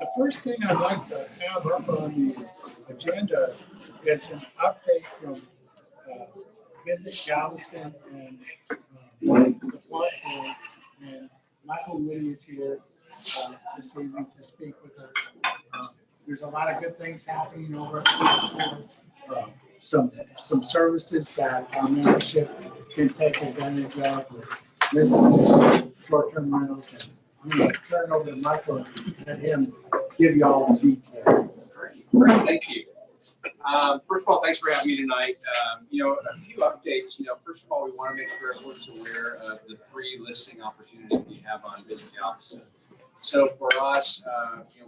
The first thing I'd like to have up on the agenda is an update from Visit Galveston and the Flight Board. And Michael Woody is here this evening to speak with us. There's a lot of good things happening over at the Flight Board. Some services that our membership can take advantage of. This short-term rentals. And I'm going to turn it over to Michael and let him give you all the details. Great, thank you. First of all, thanks for having me tonight. A few updates. First of all, we want to make sure everyone's aware of the free listing opportunities we have on Visit Galveston. So for us,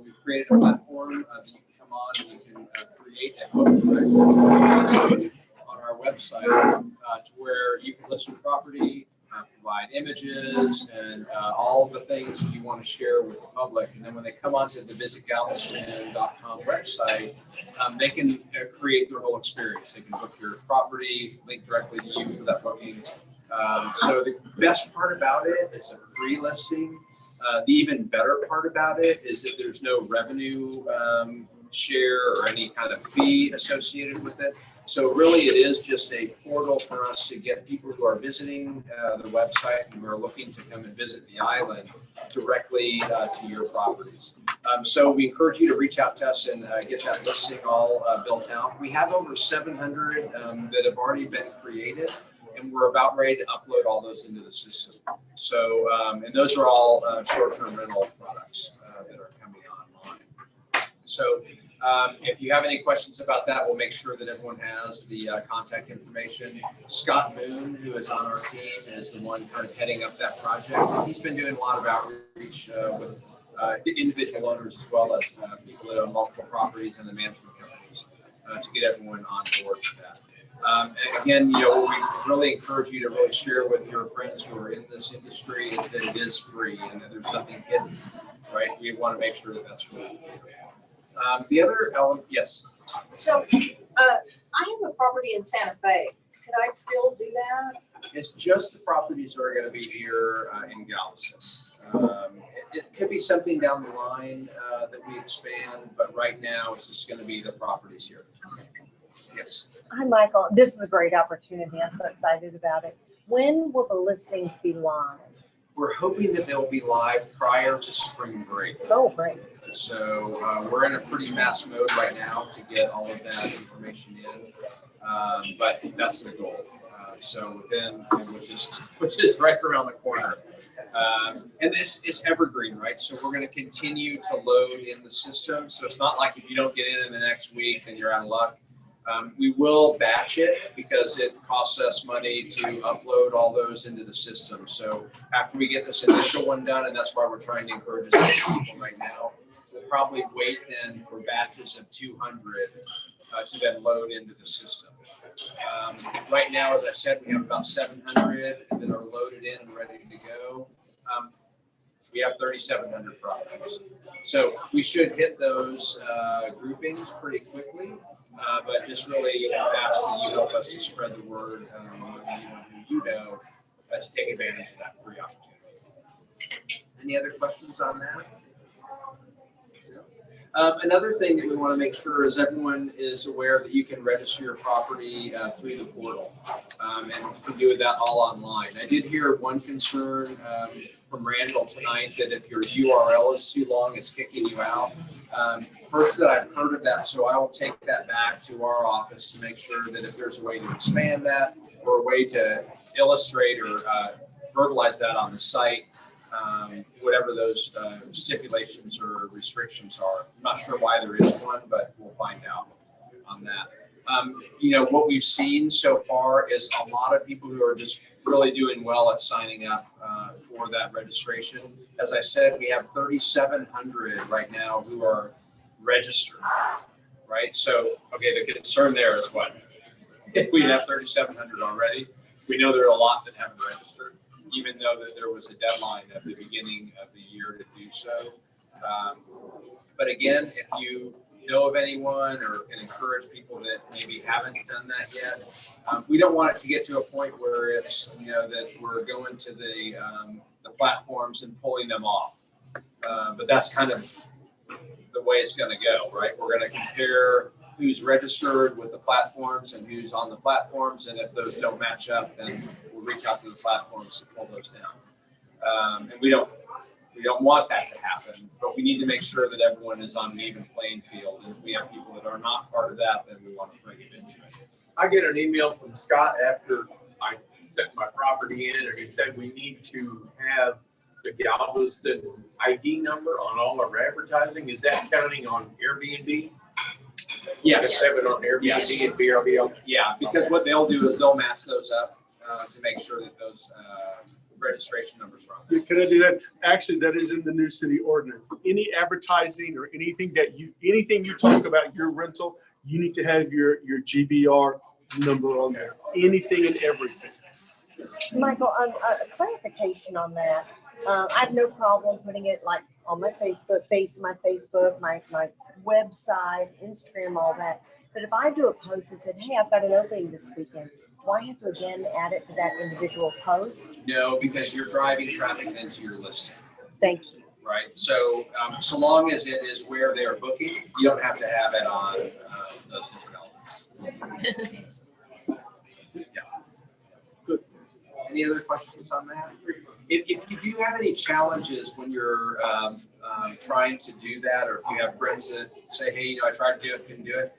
we've created a platform that you can come on and you can create a book on our website to where you can list your property, provide images, and all of the things that you want to share with the public. And then when they come onto the visitgalveston.com website, they can create their whole experience. They can book your property, link directly to you for that booking. So the best part about it, it's a free listing. The even better part about it is that there's no revenue share or any kind of fee associated with it. So really it is just a portal for us to get people who are visiting the website and who are looking to come and visit the island directly to your properties. So we encourage you to reach out to us and get that listing all built out. We have over 700 that have already been created, and we're about ready to upload all those into the system. So, and those are all short-term rental products that are coming online. So if you have any questions about that, we'll make sure that everyone has the contact information. Scott Moon, who is on our team, is the one kind of heading up that project. And he's been doing a lot of outreach with individual owners as well as people that own multiple properties and the management companies to get everyone on board with that. And again, we really encourage you to really share with your friends who are in this industry is that it is free and that there's nothing hidden, right? We want to make sure that that's free. The other element, yes. So I have a property in Santa Fe. Can I still do that? It's just the properties that are going to be here in Galveston. It could be something down the line that we expand, but right now it's just going to be the properties here. Yes. Hi, Michael. This is a great opportunity. I'm so excited about it. When will the listings be live? We're hoping that they'll be live prior to spring break. Oh, great. So we're in a pretty mass mode right now to get all of that information in, but that's the goal. So within, which is right around the corner. And this is evergreen, right? So we're going to continue to load in the system. So it's not like if you don't get in the next week, then you're out of luck. We will batch it because it costs us money to upload all those into the system. So after we get this initial one done, and that's why we're trying to encourage as many people right now, we'll probably wait then for batches of 200 to then load into the system. Right now, as I said, we have about 700 that are loaded in and ready to go. We have 3,700 properties. So we should hit those groupings pretty quickly. But just really ask that you help us to spread the word among anyone who you know to take advantage of that free opportunity. Any other questions on that? Another thing that we want to make sure is everyone is aware that you can register your property through the portal, and you can do that all online. I did hear one concern from Randall tonight that if your URL is too long, it's kicking you out. First that I've heard of that, so I will take that back to our office to make sure that if there's a way to expand that or a way to illustrate or verbalize that on the site, whatever those stipulations or restrictions are. I'm not sure why there is one, but we'll find out on that. What we've seen so far is a lot of people who are just really doing well at signing up for that registration. As I said, we have 3,700 right now who are registered, right? So, okay, the concern there is what? If we have 3,700 already, we know there are a lot that haven't registered, even though that there was a deadline at the beginning of the year to do so. But again, if you know of anyone or can encourage people that maybe haven't done that yet, we don't want it to get to a point where it's, that we're going to the platforms and pulling them off. But that's kind of it's going to go, right? We're going to compare who's registered with the platforms and who's on the platforms. And if those don't match up, then we'll reach out to the platforms to pull those down. And we don't want that to happen, but we need to make sure that everyone is on an even playing field. And if we have people that are not part of that, then we want to bring it into it. I get an email from Scott after I set my property in, and he said we need to have the Galveston ID number on all our advertising. Is that counting on Airbnb? Yes. Have it on Airbnb Yes. and VRBO? Yeah, because what they'll do is they'll match those up to make sure that those registration numbers are on there. Yeah, can I do that? Actually, that is in the new city ordinance. Any advertising or anything you talk about your rental, you need to have your GVR number on there. Anything and everything. Michael, a clarification on that. I have no problem putting it like on my Facebook, my website, Instagram, all that. But if I do a post that said, hey, I've got an opening this weekend, do I have to again add it to that individual post? No, because you're driving traffic into your listing, Thank you. right? So so long as it is where they are booking, you don't have to have it on those different elements. Yeah. Good. Any other questions on that? If you do have any challenges when you're trying to do that, or if you have friends that say, hey, I tried to do it, couldn't do it,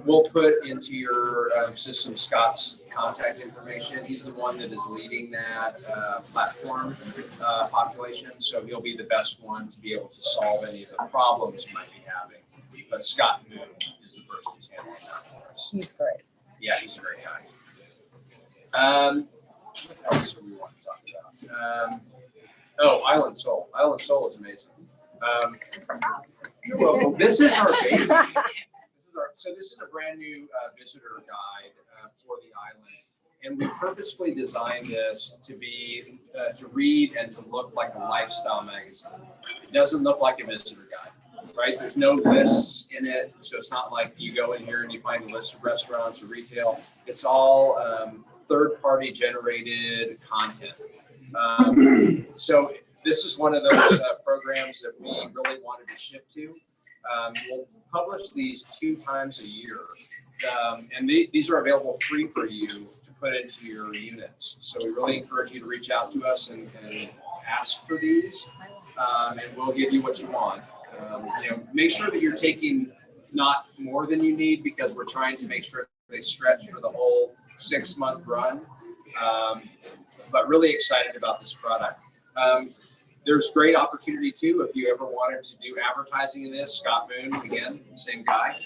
we'll put into your system Scott's contact information. He's the one that is leading that platform population, so he'll be the best one to be able to solve any of the problems you might be having. But Scott Moon is the person who's handling that for us. He's great. Yeah, he's a great guy. What else do we want to talk about? Island Soul. Island Soul is amazing. You're welcome. This is our baby. This is a brand new visitor guide for the island, and we purposefully designed this to be to read and to look like a lifestyle magazine. It doesn't look like a visitor guide, right? There's no lists in it, so it's not like you go in here and you find a list of restaurants or retail. It's all third-party generated content. So this is one of those programs that we really wanted to shift to. We'll publish these 2 times a year, and these are available free for you to put into your units. So we really encourage you to reach out to us and ask for these, and we'll give you what you want. Make sure that you're taking not more than you need, because we're trying to make sure they stretch for the whole 6-month run. But really excited about this product. There's great opportunity too, if you ever wanted to do advertising in this. Scott Moon, again, same guy,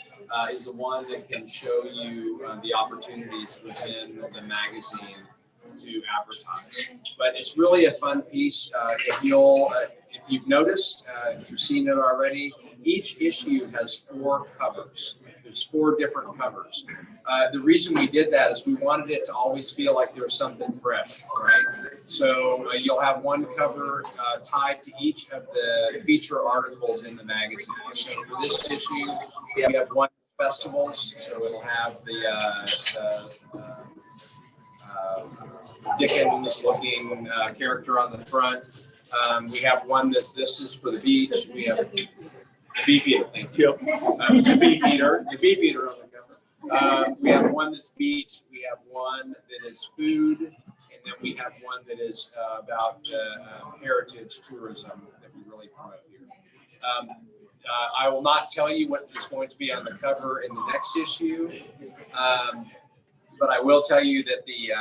is the one that can show you the opportunities within the magazine to advertise. But it's really a fun piece. If you've noticed, if you've seen it already, each issue has 4 covers. There's 4 different covers. The reason we did that is we wanted it to always feel like there was something fresh, right? So you'll have one cover tied to each of the feature articles in the magazine. So for this issue, we have one festivals, so it'll have the Dickens-looking character on the front. We have one this is for the beach. We have Beefeater, thank you. The Beefeater on the cover. We have one that's beach. We have one that is food, and then we have one that is about heritage tourism that we really promote here. I will not tell you what is going to be on the cover in the next issue, but I will tell you that the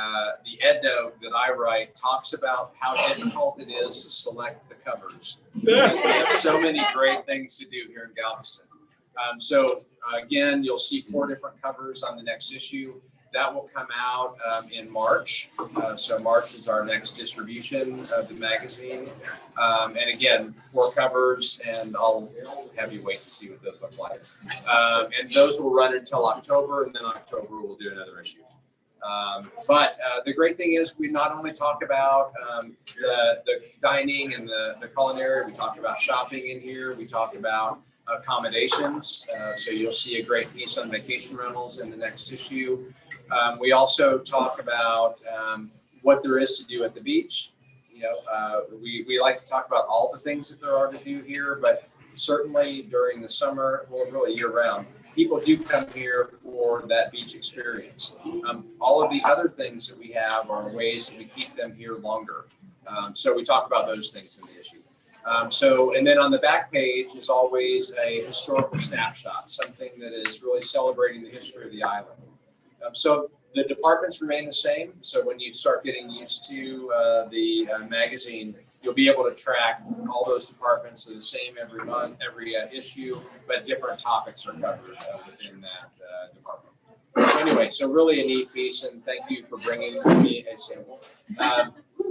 ed note that I write talks about how difficult it is to select the covers, because we have so many great things to do here in Galveston. Again, you'll see 4 different covers on the next issue. That will come out in March. So March is our next distribution of the magazine. And again, 4 covers, and I'll have you wait to see what those look like. And those will run until October, and then October we'll do another issue. But the great thing is we not only talk about the dining and the culinary, we talk about shopping in here, we talk about accommodations. So you'll see a great piece on vacation rentals in the next issue. We also talk about what there is to do at the beach. We like to talk about all the things that there are to do here, but certainly during the summer, well, really year round, people do come here for that beach experience. All of the other things that we have are ways that we keep them here longer. So we talk about those things in the issue. And then on the back page is always a historical snapshot, something that is really celebrating the history of the island. So the departments remain the same. So when you start getting used to the magazine, you'll be able to track all those departments. They're the same every month, every issue, but different topics are covered within that department. So anyway, so really a neat piece, and thank you for bringing me a sample.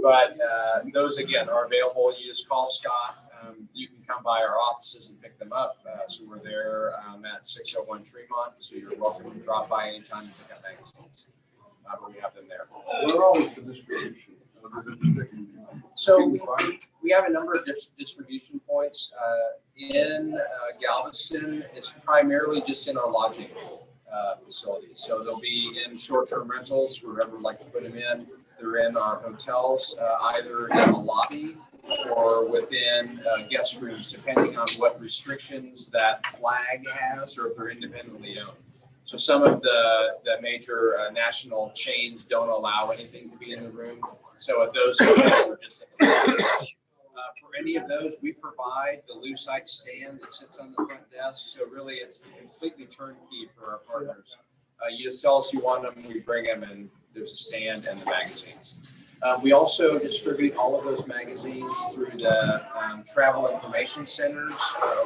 But those, again, are available. You just call Scott. You can come by our offices and pick them up. So we're there at 601 Tremont. So you're welcome to drop by anytime to pick up magazines. But we have them there. Where are the distribution? So we have a number of distribution points. In Galveston, it's primarily just in our lodging facilities. So they'll be in short-term rentals, wherever we'd like to put them in. They're in our hotels, either in the lobby or within guest rooms, depending on what restrictions that flag has or if they're independently owned. So some of the major national chains don't allow anything to be in the room. So at those hotels are just for any of those, we provide the lucite stand that sits on the front desk. So really, it's completely turnkey for our partners. You just tell us you want them, we bring them, and there's a stand and the magazines. We also distribute all of those magazines through the travel information centers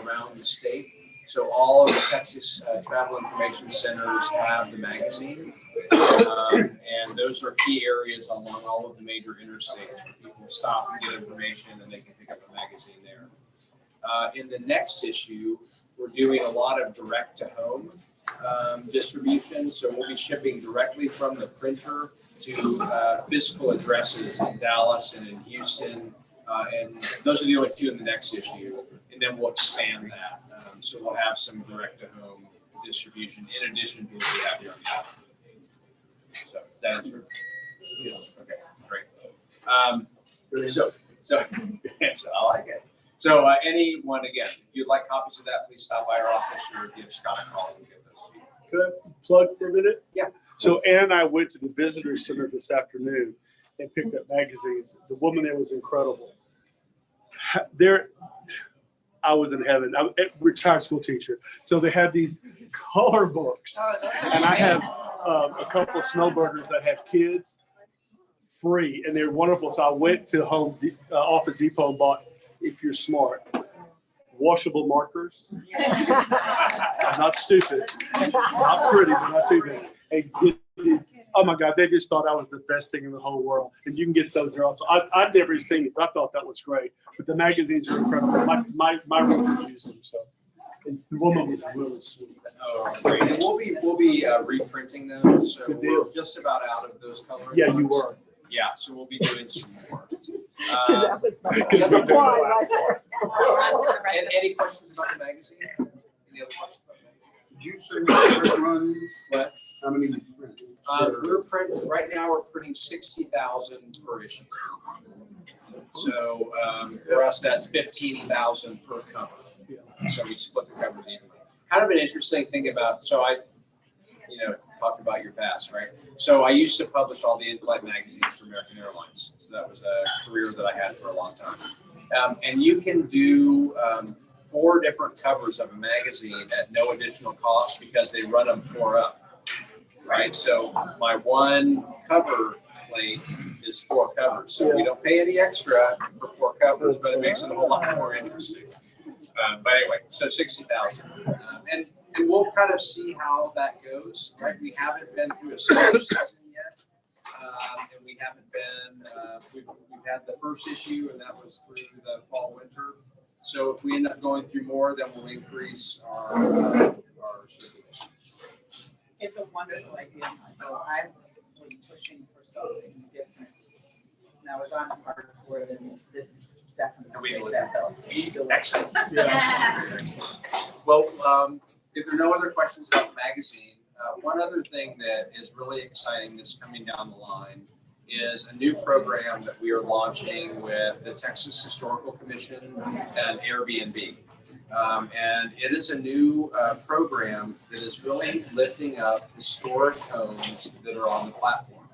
around the state. So all of the Texas travel information centers have the magazine. And those are key areas along all of the major interstates where people stop and get information and they can pick up a magazine there. In the next issue, we're doing a lot of direct-to-home distribution. So we'll be shipping directly from the printer to physical addresses in Dallas and in Houston. And those are the only two in the next issue. And then we'll expand that. So we'll have some direct-to-home distribution in addition to what we have here on the island. So that answer. Yeah. Okay, great. So I like it. So anyone, again, if you'd like copies of that, please stop by our office or give Scott a call and get those to you. Could I plug for a minute? Yeah. So Ann and I went to the visitor center this afternoon and picked up magazines. The woman there was incredible. I was in heaven. I'm a retired school teacher. So they had these color books. And I have a couple of snowbirders that have kids free, and they're wonderful. So I went to Office Depot and bought, if you're smart, washable markers. I'm not stupid, not pretty, but not stupid. And oh my God, they just thought I was the best thing in the whole world. And you can get those there also. I've never seen these. I thought that was great. But the magazines are incredible. My room use them. So and the woman was really sweet. Oh, great. And we'll be reprinting them. So we're just about out of those colors. Yeah, you were. Yeah, so we'll be doing some more. That was the supply right there. And any questions about the magazine? Any other questions about the magazine? Did you say you print run? What? How many did you print? We're printing right now. We're printing 60,000 per issue. So for us, that's 15,000 per cover. So we split the covers evenly. Kind of an interesting thing about. So I, talked about your past, right? So I used to publish all the in-flight magazines for American Airlines. So that was a career that I had for a long time. And you can do 4 different covers of a magazine at no additional cost because they run them 4 up. Right, so my one cover plate is 4 covers, so we don't pay any extra for 4 covers, but it makes it a whole lot more interesting. But anyway, so 60,000, and we'll kind of see how that goes. Right, we haven't been through a summer season yet, and we haven't been. We've had the first issue, and that was through the fall winter. So if we end up going through more, then we'll increase our circulation. It's a wonderful idea, Michael. I was pushing for something different. And I was on the hardcore, and this definitely makes that help. Excellent. Well, if there are no other questions about the magazine, one other thing that is really exciting that's coming down the line is a new program that we are launching with the Texas Historical Commission and Airbnb. And it is a new program that is really lifting up historic homes that are on the platform.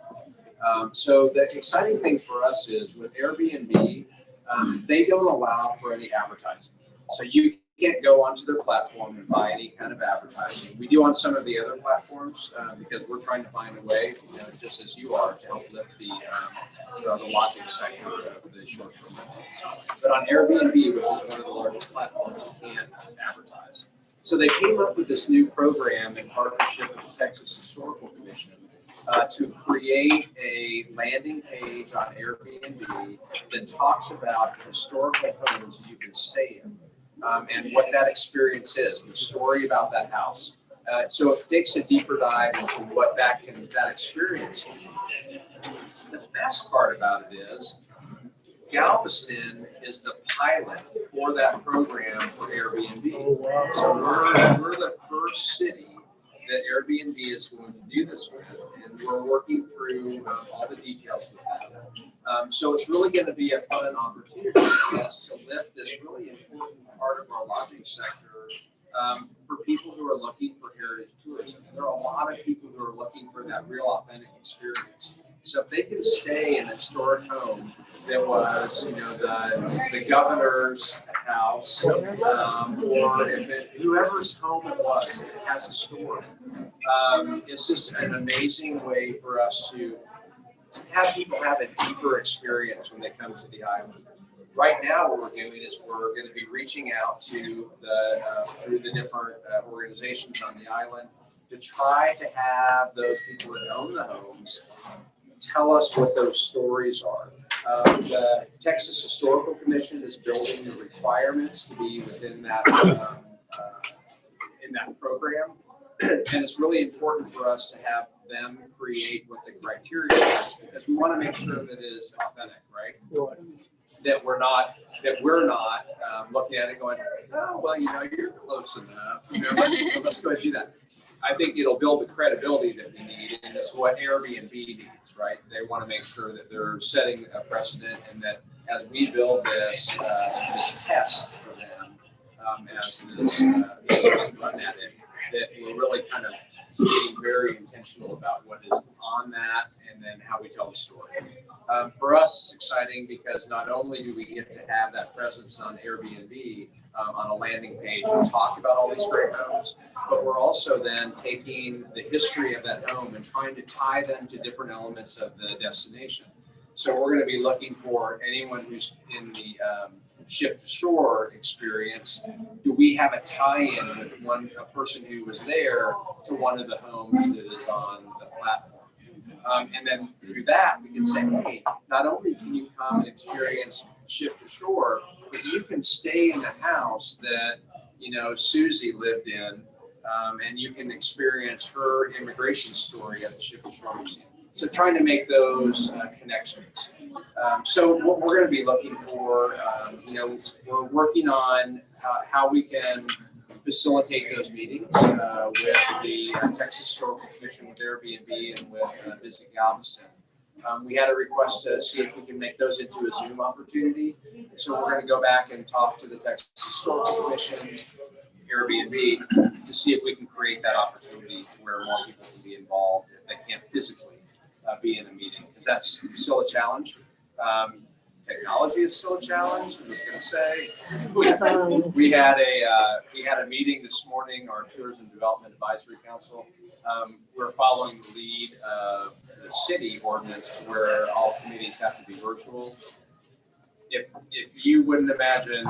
So the exciting thing for us is with Airbnb, they don't allow for any advertising. So you can't go onto their platform and buy any kind of advertising. We do on some of the other platforms because we're trying to find a way, just as you are, to help lift the lodging sector of the short-term rentals. But on Airbnb, which is one of the largest platforms, you can't advertise. So they came up with this new program in partnership with the Texas Historical Commission to create a landing page on Airbnb that talks about historical homes that you can stay in. And what that experience is, the story about that house. So it takes a deeper dive into what that experience is. The best part about it is Galveston is the pilot for that program for Airbnb. So we're the first city that Airbnb is going to do this with, and we're working through all the details with that. So it's really going to be a fun opportunity for us to lift this really important part of our lodging sector for people who are looking for heritage tourism. There are a lot of people who are looking for that real authentic experience. So if they can stay in a historic home that was, the governor's house, or if whoever's home it was, it has a story. It's just an amazing way for us to have people have a deeper experience when they come to the island. Right now, what we're doing is we're going to be reaching out to through the different organizations on the island to try to have those people that own the homes tell us what those stories are. The Texas Historical Commission is building the requirements to be within that in that program, and it's really important for us to have them create what the criteria is because we want to make sure that it is authentic, right? That we're not looking at it going, oh well, you're close enough. Let's go ahead and do that. I think it'll build the credibility that we need, and that's what Airbnb needs, right? They want to make sure that they're setting a precedent, and that as we build this test for them, as this run at it, that we're really kind of being very intentional about what is on that, and then how we tell the story. For us, it's exciting because not only do we get to have that presence on Airbnb on a landing page and talk about all these great homes, but we're also then taking the history of that home and trying to tie them to different elements of the destination. So we're going to be looking for anyone who's in the ship to shore experience. Do we have a tie-in with a person who was there to one of the homes that is on the platform? And then through that, we can say, hey, not only can you come and experience ship to shore, but you can stay in the house that, Susie lived in, and you can experience her immigration story at the Ship to Shore Museum. So trying to make those connections. So what we're going to be looking for, we're working on how we can facilitate those meetings with the Texas Historical Commission, with Airbnb, and with Visit Galveston. We had a request to see if we can make those into a Zoom opportunity. So we're going to go back and talk to the Texas Historical Commission, Airbnb, to see if we can create that opportunity where more people can be involved if they can't physically be in a meeting, because that's still a challenge. Technology is still a challenge. I was going to say we had a meeting this morning, our Tourism Development Advisory Council. We're following the lead of the city ordinance where all committees have to be virtual. If you wouldn't imagine,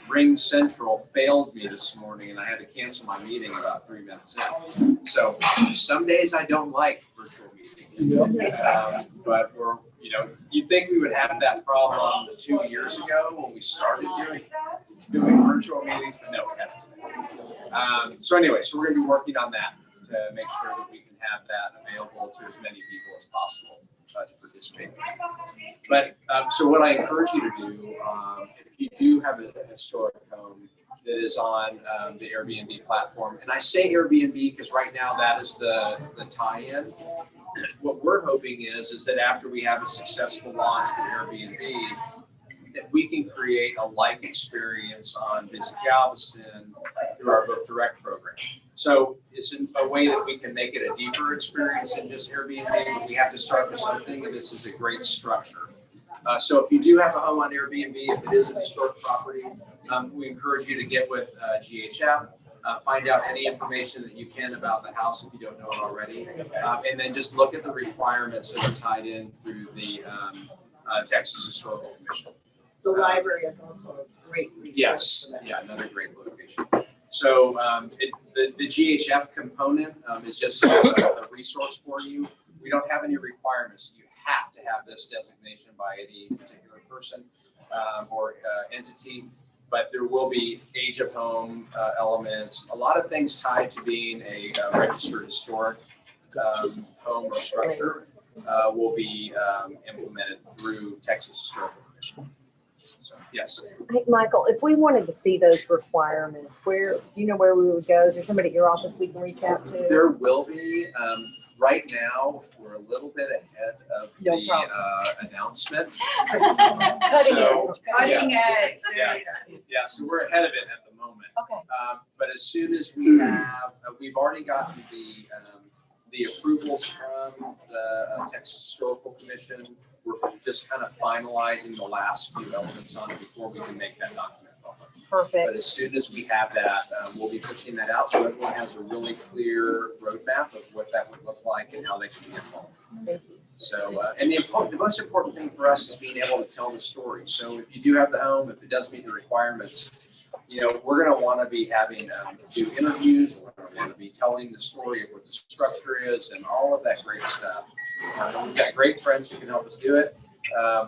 Ring Central failed me this morning, and I had to cancel my meeting about 3 minutes in. So some days I don't like virtual meetings, but you'd think we would have that problem 2 years ago when we started doing virtual meetings, but no, we haven't. So we're going to be working on that to make sure that we can have that available to as many people as possible to participate. But so what I encourage you to do, if you do have a historic home that is on the Airbnb platform, and I say Airbnb because right now that is the tie-in. What we're hoping is that after we have a successful launch with Airbnb, that we can create a like experience on Visit Galveston through our Book Direct program. So it's a way that we can make it a deeper experience than just Airbnb, but we have to start with something, and this is a great structure. So if you do have a home on Airbnb, if it is a historic property, we encourage you to get with GHF, find out any information that you can about the house if you don't know it already, and then just look at the requirements that are tied in through the Texas Historical Commission. The library is also a great resource. Yes, for that. yeah, another great location. So the GHF component is just a resource for you. We don't have any requirements. You have to have this designation by any particular person or entity, but there will be age of home elements, a lot of things tied to being a registered historic home or structure will be implemented through Texas Historical Commission. So, yes. Hey, Michael, if we wanted to see those requirements, where, do you know where we would go? Is there somebody at your office we can reach out to? There will be. Right now, we're a little bit ahead of No the problem. announcement. Cutting So, Cutting yeah, edge. yeah, yeah, so we're ahead of it at the moment. Okay. But as soon as we have, we've already gotten the approvals from the Texas Historical Commission. We're just kind of finalizing the last few elements on it before we can make that document public. But Perfect. as soon as we have that, we'll be pushing that out so everyone has a really clear roadmap of what that would look like and how they can be involved. Thank you. So, and the most important thing for us is being able to tell the story. So if you do have the home, if it does meet the requirements, you know, we're going to want to be having do interviews. We're going to want to be telling the story of what the structure is and all of that great stuff. We've got great friends who can help us do it.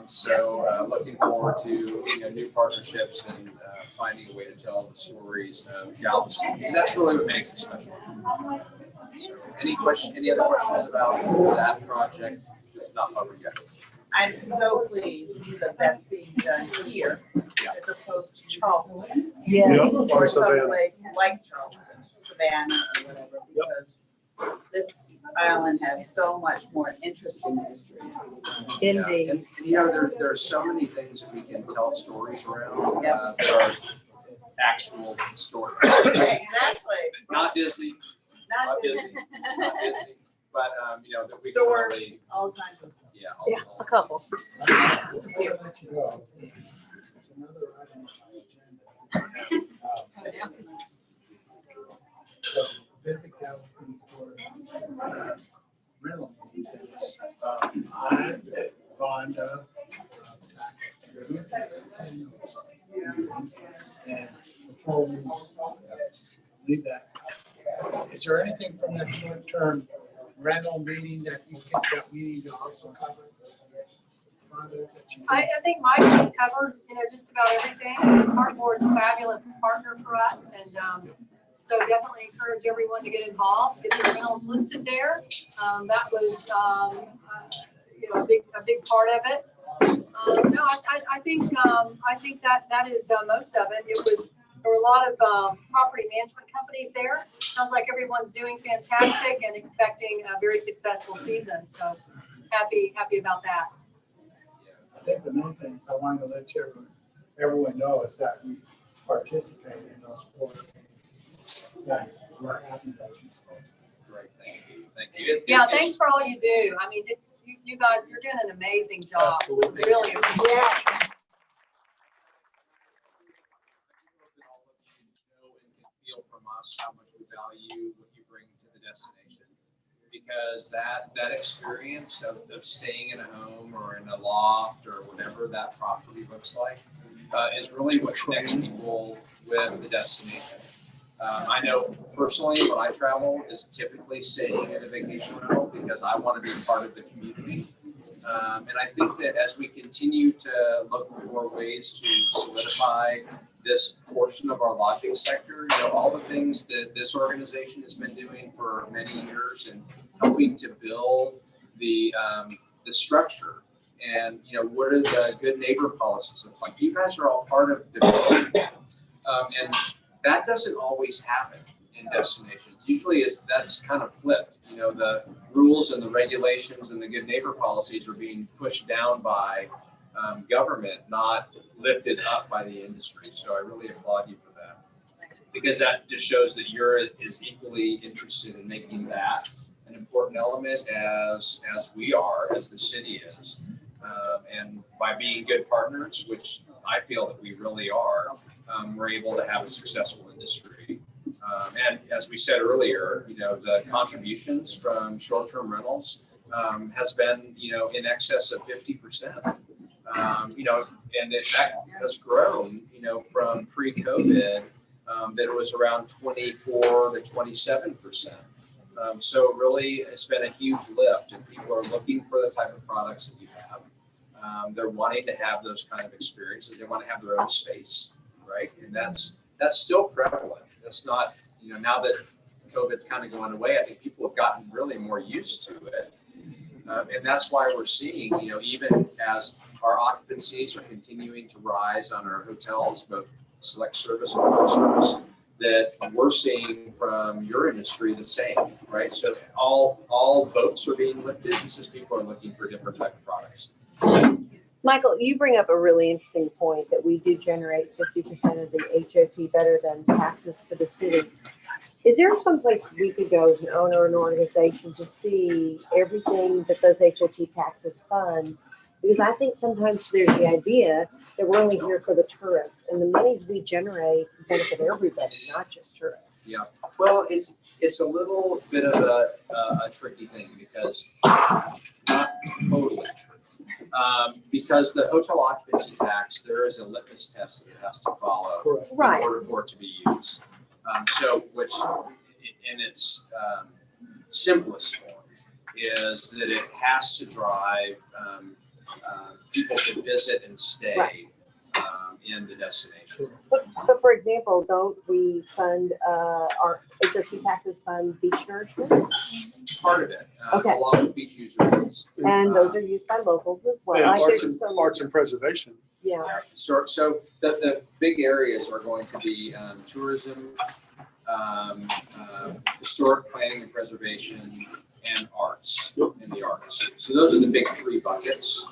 So looking forward to new partnerships and finding a way to tell the stories of Galveston. And that's really what makes it special. So any other questions about that project? It's not covered yet. I'm so pleased that that's being done here as opposed to Charleston. Yes. Or Or Savannah. someplace like Charleston, Savannah, or whatever, because this island has so much more interesting history. Indeed. And there are so many things that we can tell stories around Yeah. that are actual stories. Exactly. Not Disney, Not not Disney. Disney, not Disney, but that we can Stores, really, all kinds of stuff. yeah. Yeah, a couple. Before I let you go, there's another item on the agenda. So Visit Galveston for rental meetings. I, Vonda, and before we leave that, is there anything from that short-term rental meeting that you think that we need to also cover? Vonda, that you- I think Mike has covered, just about everything. Cardboard's a fabulous partner for us, and so definitely encourage everyone to get involved, get their rentals listed there. That was, a big part of it. No, I think that is most of it. There were a lot of property management companies there. Sounds like everyone's doing fantastic and expecting a very successful season. So happy about that. I think the main thing is I wanted to let everyone know is that we participate in those sports. Yeah, we're happy that you. Great, thank you. Yeah, thanks for all you do. I mean, it's you guys, you're doing an amazing job. Absolutely. Really appreciate it. Yes. All of you know and can feel from us how much we value what you bring to the destination. Because that experience of staying in a home or in a loft or whatever that property looks like is really what connects people with the destination. I know personally when I travel is typically staying in a vacation rental because I want to be part of the community. And I think that as we continue to look for ways to solidify this portion of our lodging sector, all the things that this organization has been doing for many years and helping to build the structure and, what are the good neighbor policies look like? You guys are all part of developing that. And that doesn't always happen in destinations. Usually that's kind of flipped. The rules and the regulations and the good neighbor policies are being pushed down by government, not lifted up by the industry. So I really applaud you for that, because that just shows that you're as equally interested in making that an important element as we are, as the city is. And by being good partners, which I feel that we really are, we're able to have a successful industry. And as we said earlier, the contributions from short-term rentals has been, in excess of 50%. And that has grown, from pre-COVID, that it was around 24 to 27%. So really, it's been a huge lift, and people are looking for the type of products that you have. They're wanting to have those kind of experiences. They want to have their own space, right? And that's still prevalent. That's not, now that COVID's kind of going away, I think people have gotten really more used to it. And that's why we're seeing, even as our occupancies are continuing to rise on our hotels, both select service and full service, that we're seeing from your industry the same, right? So all boats are being lifted. It's just people are looking for different type of products. Michael, you bring up a really interesting point that we do generate 50% of the HOT better than taxes for the city. Is there some place we could go as an owner or an organization to see everything that those HOT taxes fund? Because I think sometimes there's the idea that we're only here for the tourists, and the monies we generate benefit everybody, not just tourists. Yeah, well, it's a little bit of a tricky thing, because not totally true. Because the hotel occupancy tax, there is a litmus test that it has to follow Right. in order for it to be used. Which in its simplest form is that it has to drive people to visit and stay Right. In the destination. But for example, don't we fund our HOT taxes fund beach nourishment? Part of it, Okay. along with beach user fees. And those are used by locals as well. And I think arts and preservation. Yeah. Yeah, so the big areas are going to be tourism, historic planning and preservation, and arts, and the arts. So those are the big three buckets.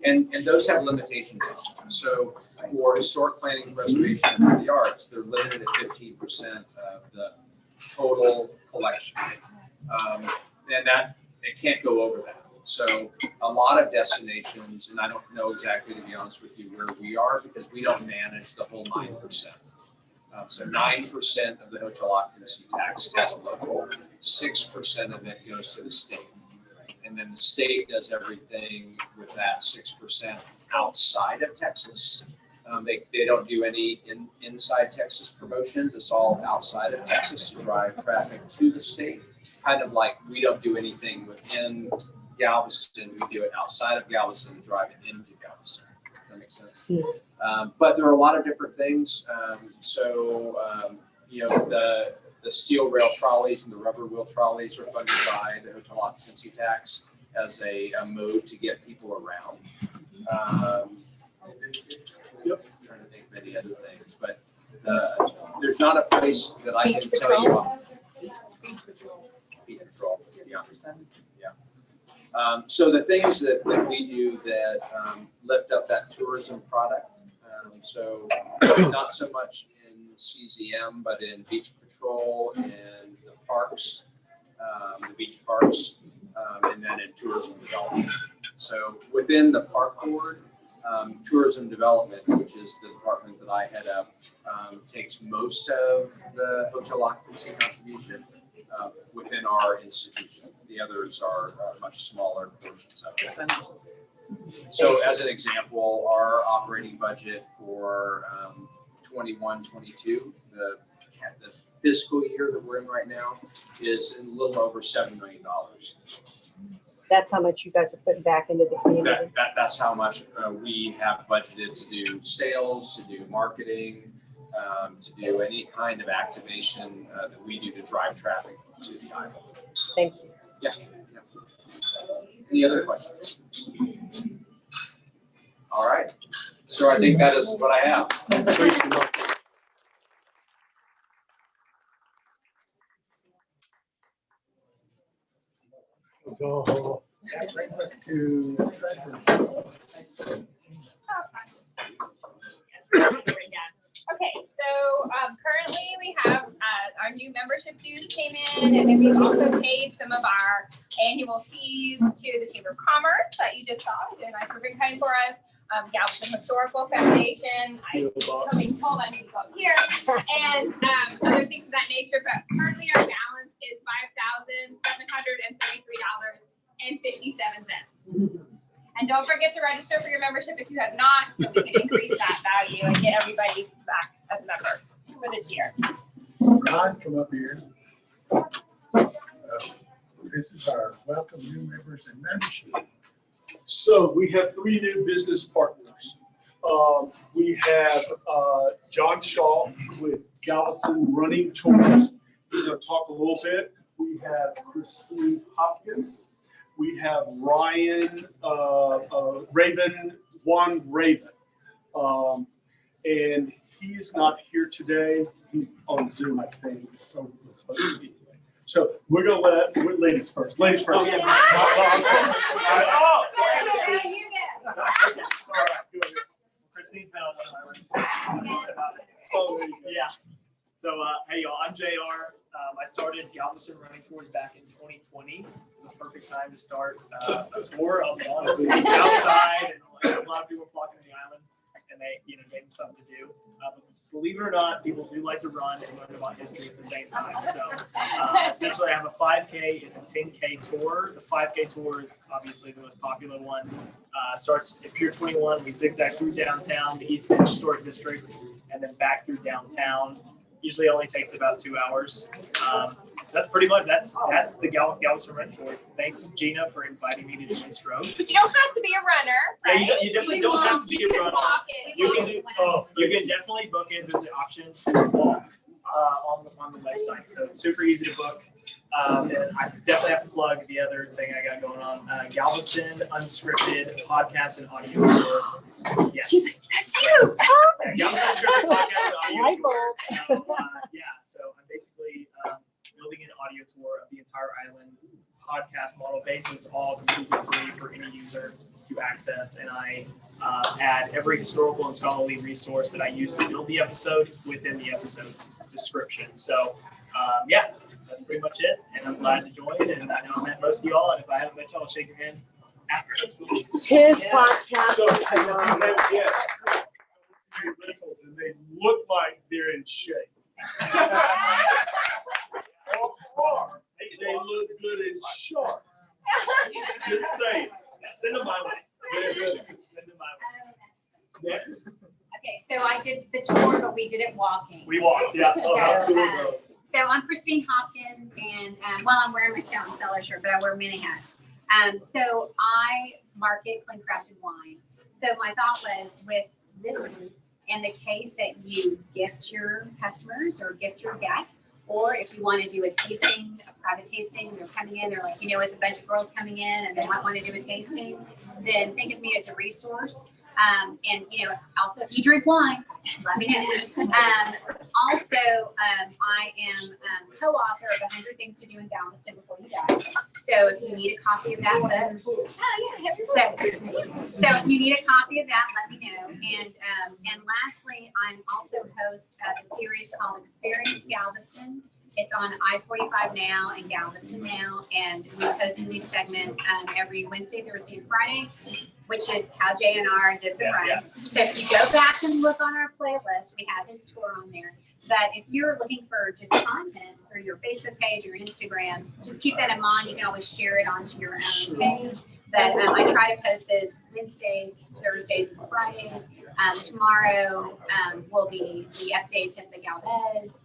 And those have limitations on them. So for historic planning and preservation and the arts, they're limited at 15% of the total collection. And that, it can't go over that. So a lot of destinations, and I don't know exactly, to be honest with you, where we are, because we don't manage the whole 9%. So 9% of the hotel occupancy tax is local, 6% of it goes to the state. And then the state does everything with that 6% outside of Texas. They don't do any inside Texas promotions. It's all outside of Texas to drive traffic to the state. Kind of like we don't do anything within Galveston, we do it outside of Galveston and drive it into Galveston. Does that make sense? Yeah. But there are a lot of different things. The steel rail trolleys and the rubber wheel trolleys are funded by the hotel occupancy tax as a mode to get people around. Yep. I'm trying to think of many other things, but there's not a place that I can tell you. Beach patrol. Yeah. So the things that we do that lift up that tourism product, so not so much in CZM, but in beach patrol and the parks, the beach parks, and then in tourism development. So within the park board, tourism development, which is the department that I head up, takes most of the hotel occupancy contribution within our institution. The others are much smaller portions of it. So as an example, our operating budget for 21-22, the fiscal year that we're in right now, is a little over $7 million. That's how much you guys are putting back into the community. That's how much we have budgeted to do sales, to do marketing, to do any kind of activation that we do to drive traffic to the island. Thank you. Yeah. Any other questions? All right. So I think that is what I have. Thank you, Michael. That brings us to treasurer's. Okay, so currently we have our new membership dues came in, and then we've also paid some of our annual fees to the Chamber of Commerce that you just saw. They're doing a nice ribbon cutting for us. Galveston Historical Foundation. I'm being told I need to go up here, and other things of that nature. But currently our balance is $5,733.57. And don't forget to register for your membership if you have not, so we can increase that value and get everybody back as a member for this year. Ron, come up here. This is our welcome new members and membership. So we have 3 new business partners. We have John Shaw with Galveston Running Tours. He's going to talk a little bit. We have Christine Hopkins. We have Ryan Juan Raven. And he is not here today. He's on Zoom, I think. So we're going to let ladies first. Ladies first. Oh, yeah. You get. All right, go ahead. Christine's been on one of my Yeah. So, hey y'all, I'm JR. I started Galveston Running Tours back in 2020. It was a perfect time to start a tour. I'll be honest. It was outside, and a lot of people were flocking to the island, and they, gave them something to do. Believe it or not, people do like to run and learn about history at the same time. So, essentially, I have a 5K and a 10K tour. The 5K tour is obviously the most popular one. Starts at Pier 21. We zigzag through downtown, the East End Historic District, and then back through downtown. Usually only takes about 2 hours. That's pretty much, that's the Galveston Run Tours. Thanks, Gina, for inviting me to do this road. But you don't have to be a runner, right? Yeah, you definitely don't have to be a runner. You can definitely book it. There's an option to walk on the website. So it's super easy to book. And I definitely have to plug the other thing I got going on. Galveston Unscripted Podcast and Audio Tour. Yes. That's you. Yeah, Galveston Unscripted Podcast and Audio Tour. So I'm basically building an audio tour of the entire island podcast model base. So it's all completely free for any user to access. And I add every historical and scholarly resource that I use to build the episode within the episode description. So that's pretty much it. And I'm glad to join. And I know I met most of y'all. And if I haven't met y'all, I'll shake your hand after. His podcast. So, and they look like they're in shape. Or they look good in shorts. Just saying. Send them my way. They're good. Send them my way. Next. Okay, so I did the tour, but we did it walking. We walked, yeah. So I'm Christine Hopkins, and I'm wearing my Scout and Cellar shirt, but I wear many hats. So I market clean crafted wine. So my thought was with this group, in the case that you gift your customers or gift your guests, or if you want to do a tasting, a private tasting, they're coming in, they're like, it's a bunch of girls coming in and they might want to do a tasting, then think of me as a resource. Also if you drink wine, let me know. I am co-author of 100 Things to Do in Galveston Before You Die. So if you need a copy of that book, so if you need a copy of that, let me know. And lastly, I'm also host of a series called Experience Galveston. It's on I-45 now and Galveston now, and we post a new segment every Wednesday, Thursday, and Friday, which is how JNR did the run. Yeah. So if you go back and look on our playlist, we have his tour on there. But if you're looking for just content for your Facebook page or Instagram, just keep that in mind. You can always share it onto your own page. But I try to post those Wednesdays, Thursdays, and Fridays. Tomorrow will be the updates at the Galvez.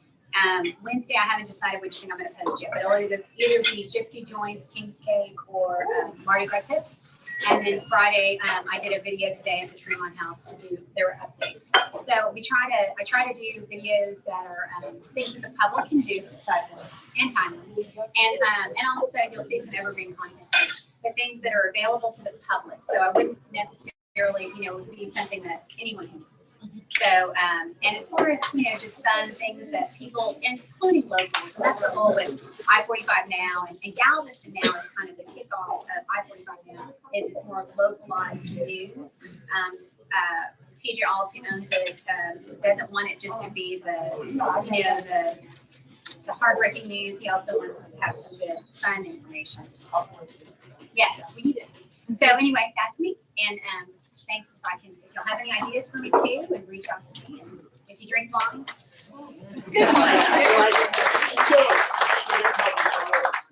Wednesday, I haven't decided which thing I'm going to post yet, but it'll either be Gypsy Joints, King's Cake, or Mardi Gras tips. And then Friday, I did a video today at the Tremont House to do their updates. So I try to do videos that are things that the public can do in time, and also you'll see some evergreen content too, but things that are available to the public. So I wouldn't necessarily, it would be something that anyone can do. So, and as far as, just fun things that people, including locals, and that's the whole with I-45 now, and Galveston now is kind of the kickoff of I-45 is it's more localized news. TJ Alty owns it, doesn't want it just to be the hard-breaking news. He also wants to have some good, fun information. Yes, we need it. So anyway, that's me. And thanks. If y'all have any ideas for me too, and reach out to me. And if you drink wine, it's a good one.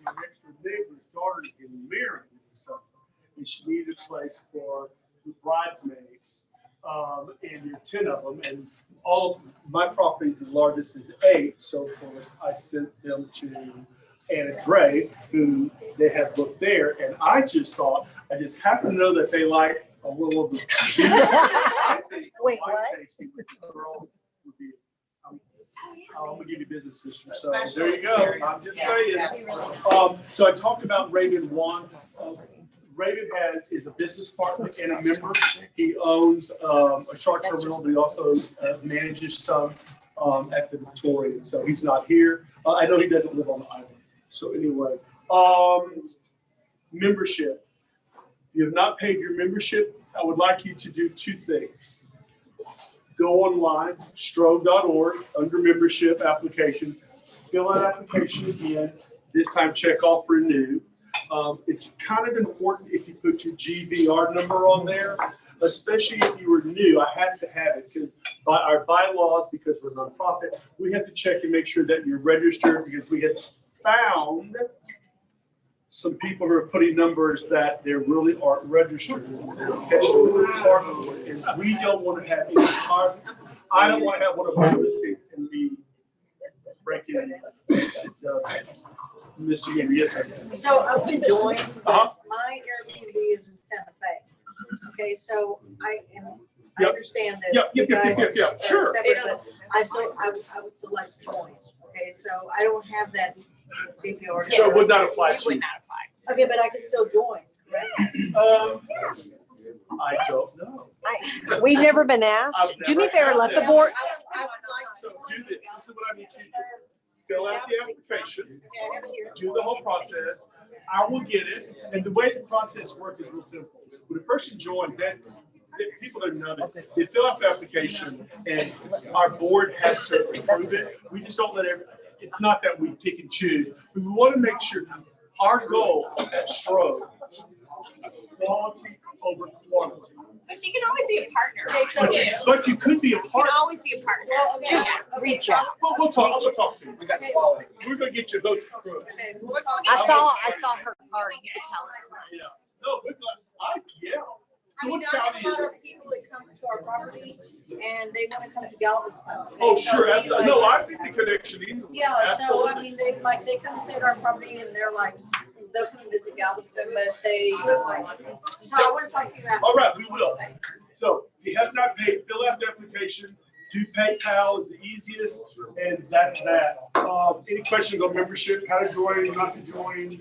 My neighbor's daughter is getting married or something, and she needed a place for the bridesmaids. And there are 10 of them, and all my properties, the largest is 8. So of course I sent them to Anna Dre, who they have booked there, and I just happened to know that they like a little of the. I think Wait, my what? taste with the girl would be. I'm gonna give you business sister. So there you go. I'm just saying. So I talked about Raven One. Raven is a business partner and a member. He owns a shark terminal, but he also manages some at the Victorian. So he's not here. I know he doesn't live on the island. So anyway, membership. If you have not paid your membership, I would like you to do 2 things. Go online, strove.org, under membership application, fill out application again, this time check off renew. It's kind of important if you put your GVR number on there, especially if you were new. I had to have it because by our bylaws, because we're a nonprofit, we have to check and make sure that you're registered, because we had found some people who are putting numbers that they really aren't registered. They're intentionally partnered, and we don't want to have any harm. I don't want to have one of our listings and be breaking. It's Mr. Gator, yes, sir. So to join, Uh-huh. my Airbnb is in Santa Fe. Okay, so I Yep. understand that. Yep, you guys yep, are sure. separate, but I would still like to join. Okay, so I don't have that BPR. So it would not apply It to would you. not apply. Okay, but I can still join, correct? I don't know. We've never been asked. I've Do me a never favor, had let the that. board, I would like So do this. This is what I need you to do. Fill out the application, to. do the whole process. I will get it. And the way the process works is real simple. When a person joins, people don't know this. They fill out the application and our board has to approve it. We just don't let it's not that we pick and choose. We want to make sure our goal at Stroke, quality over quantity. But she can always be a partner. Okay, so- too. But you could be a You can partner. always be a partner. Well, okay, Just okay, reach so- out. We'll talk. I'm gonna talk to you. We got Okay. quality. We're gonna get your vote approved. Okay, so we'll talk I about- saw her card. You could tell it's Yeah. nice. No, we've got, yeah. I So mean, what I county have a is lot it? of people that come to our property and they want to come to Galveston. Oh, So sure, we absolutely. like- No, I think the connection easily. Yeah, so I Absolutely. mean, they come and stay at our property and they're like, they'll come and visit Galveston, but they like, so I want to talk to you after. All right, we will. So if you have not paid, fill out the application. Do PayPal is the easiest, and that's that. Any questions on membership, how to join, not to join?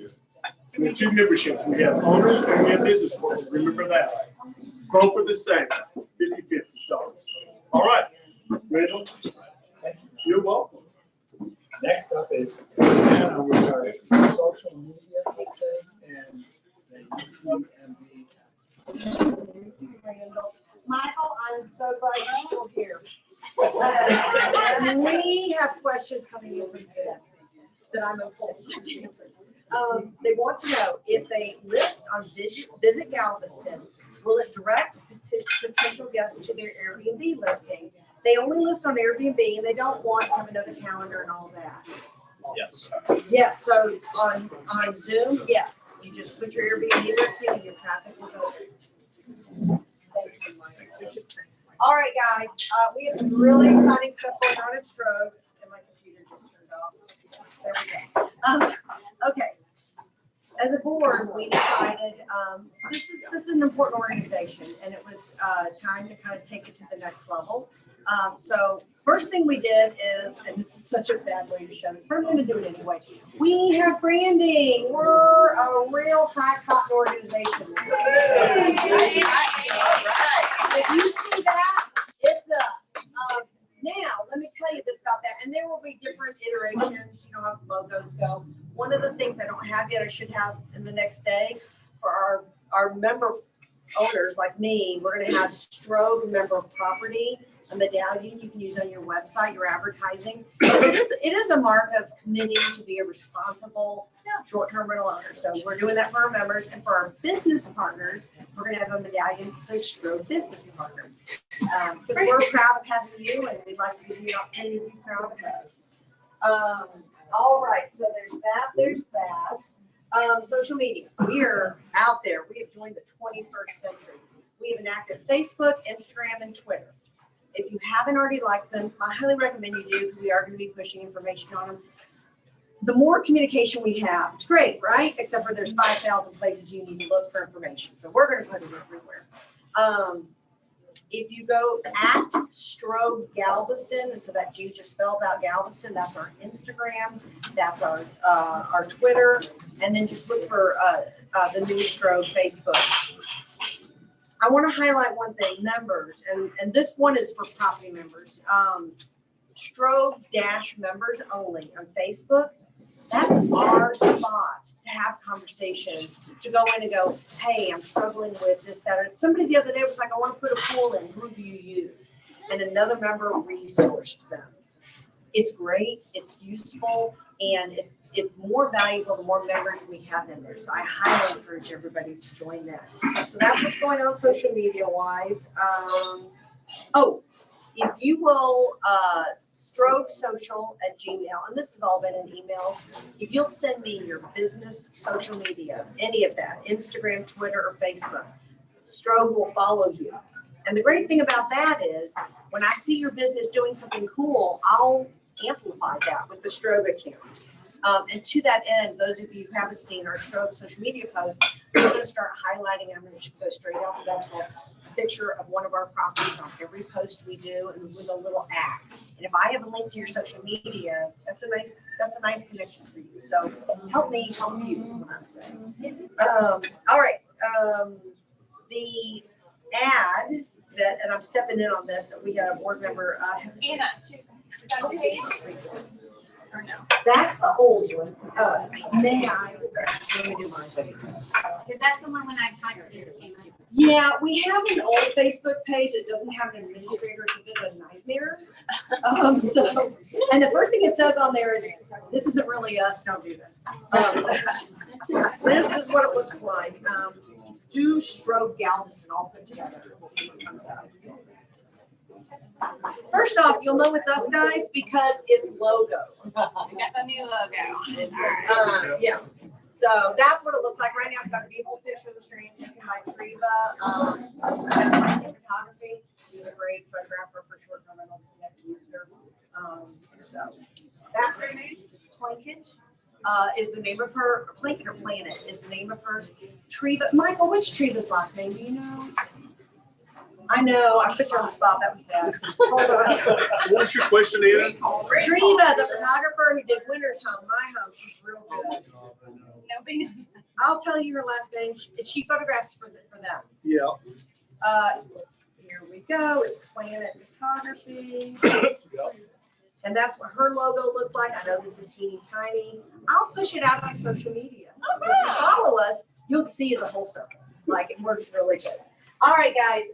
We have 2 memberships. We have owners and we have business partners. Remember that. Both are the same, $50. All right, Randall, you're welcome. Next up is Anna with our social media thing and the YouTube and Michael, I'm so glad you're still here. We have questions coming in from Zoom that I'm informed. They want to know if they list on Visit Galveston, will it direct potential guests to their Airbnb listing? They only list on Airbnb and they don't want to have another calendar and all that. Yes. Yes, so on Zoom, yes, you just put your Airbnb listing and your traffic will go there. All right, guys, we have some really exciting stuff going on at Stroke, and my computer just turned off. There we go. Okay. As a board, we decided this is an important organization, and it was time to kind of take it to the next level. So first thing we did is, and this is such a bad way to show this, but I'm going to do it anyway. We have branding. We're a real high cotton organization. If you see that, it's us. Now, let me tell you this about that, and there will be different iterations. You know how logos go. One of the things I don't have yet, I should have in the next day for our our member owners like me, we're gonna have Strobe member property, a medallion you can use on your website, your advertising. It is a mark of committing to be a responsible short-term rental owner. So we're doing that for our members, and for our business partners, we're gonna have a medallion that says Strobe Business Partner. Because we're proud of having you, and we'd like to give you an opportunity to be proud of us. All right, so there's that. Social media, we are out there. We have joined the 21st century. We have an active Facebook, Instagram, and Twitter. If you haven't already liked them, I highly recommend you do, because we are going to be pushing information on them. The more communication we have, it's great, right? Except for there's 5,000 places you need to look for information. So we're going to put it everywhere. If you go at Strobe Galveston, and so that G just spells out Galveston, that's our Instagram, that's our Twitter, and then just look for the new Strobe Facebook. I want to highlight one thing, members, and this one is for property members. Strobe-members only on Facebook. That's our spot to have conversations, to go in and go, hey, I'm struggling with this, that, or somebody the other day was like, I want to put a pool in, who do you use? And another member resourced them. It's great, it's useful, and it's more valuable the more members we have in there. So I highly encourage everybody to join that. So that's what's going on social media wise. If you will, strobesocial@gmail, and this has all been in emails. If you'll send me your business social media, any of that, Instagram, Twitter, or Facebook, Strobe will follow you. And the great thing about that is when I see your business doing something cool, I'll amplify that with the Strobe account. And to that end, those of you who haven't seen our Strobe social media posts, we're going to start highlighting them, and it should go straight out the picture of one of our properties on every post we do, and with a little ad. And if I have a link to your social media, that's a nice connection for you. So help me help you is what I'm saying. All right. The ad that, and I'm stepping in on this, we got a board member. Anna, okay. Or no? That's the old one. May I? Let me do mine. Is that someone when I talked to you came up? Yeah, we have an old Facebook page that doesn't have an administrator. It's a bit of a nightmare. So, and the first thing it says on there is, "This isn't really us. Don't do this." This is what it looks like. Do Strobe Galveston all put together and see what comes out. First off, you'll know it's us guys because it's logo. We got the new logo on it. All right. Yeah. So that's what it looks like right now. It's got a beautiful picture of the stream taken by Treva. Photography. She's a great photographer for short-term rentals. We have to use her. So that's her name. Plinkett is the name of her. Plinkett or Planet is the name of her. Treva. Michael, what's Treva's last name? Do you know? I know, I put you on the spot, that was bad. Hold on. What was your question, Anna? Treva, the photographer who did Winter's Home, my home, she's real good. Nobody knows. I'll tell you her last name, she photographs for them. Yeah. Here we go, it's Planet Photography. And that's what her logo looks like. I know this is teeny tiny. I'll push it out on social media. So if you follow us, you'll see it's a whole circle. Like, it works really good. All right, guys.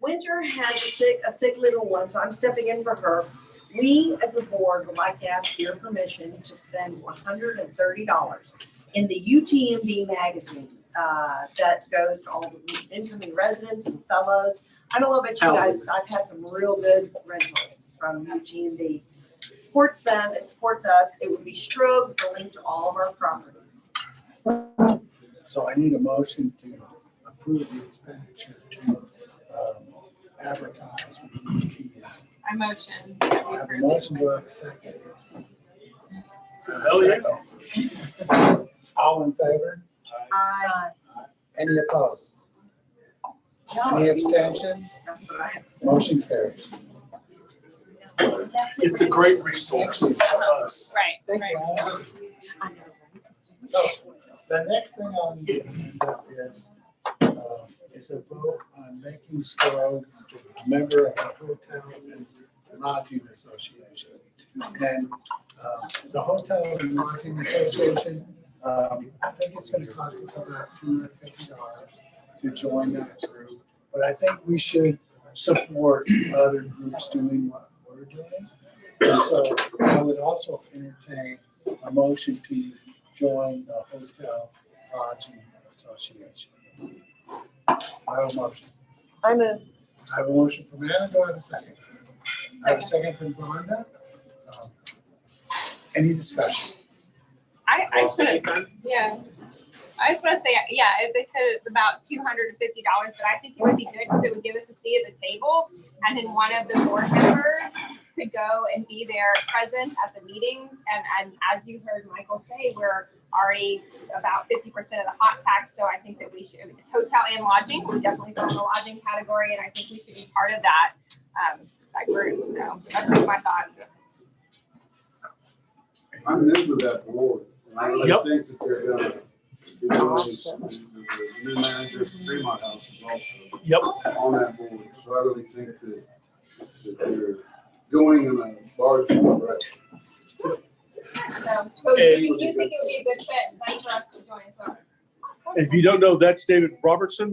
Winter has a sick little one, so I'm stepping in for her. We, as a board, would like to ask your permission to spend $130 in the UTMB magazine that goes to all the incoming residents and fellows. I don't know about you guys. I've had some real good rentals from UTMB. It supports them. It supports us. It would be Strobe, the link to all of our properties. So I need a motion to approve the expenditure to advertise. I motion. I have a motion, do I have a second? Hell yeah. All in favor? Any opposed? Any abstentions? Motion carries. It's a great resource for us. Right. Thank you. Right. So the next thing on the agenda is a vote on making Strobe a member of the Hotel and Lodging Association. And the Hotel and Lodging Association I think it's gonna cost us about $250 to join that group. But I think we should support other groups doing what we're doing. And so I would also entertain a motion to join the Hotel Lodging Association. I have a motion. I move. I have a motion from Anna. Do I have a second? I have a second from Rhonda. Any discussion? I just want to, yeah. I just want to say, yeah, they said it's about $250, but I think it would be good because it would give us a seat at the table, and then one of the board members could go and be there present at the meetings. And as you heard Michael say, we're already about 50% of the hot tax, so I think that we should. It's hotel and lodging. We definitely fall in the lodging category, and I think we should be part of that group. So that's just my thoughts. I'm new to that board, and I really Yep. think that they're gonna be doing this. The new manager from Fremont House is also Yep. on that board, so I really think that they're going in a large direction. So you think it would be a good fit? Thanks for us to join us on. If you don't know, that's David Robertson.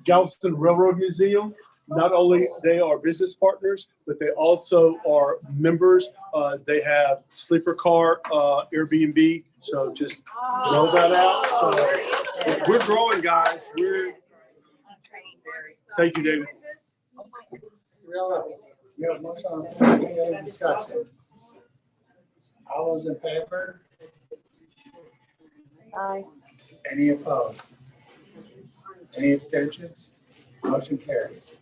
Galveston Railroad Museum. Not only they are business partners, but they also are members. They have sleeper car, Airbnb. So just know that out. So we're growing, guys. Thank you, David. You have a motion on the floor. Any other discussion? All those in favor? Aye. Any opposed? Any abstentions? Motion carries.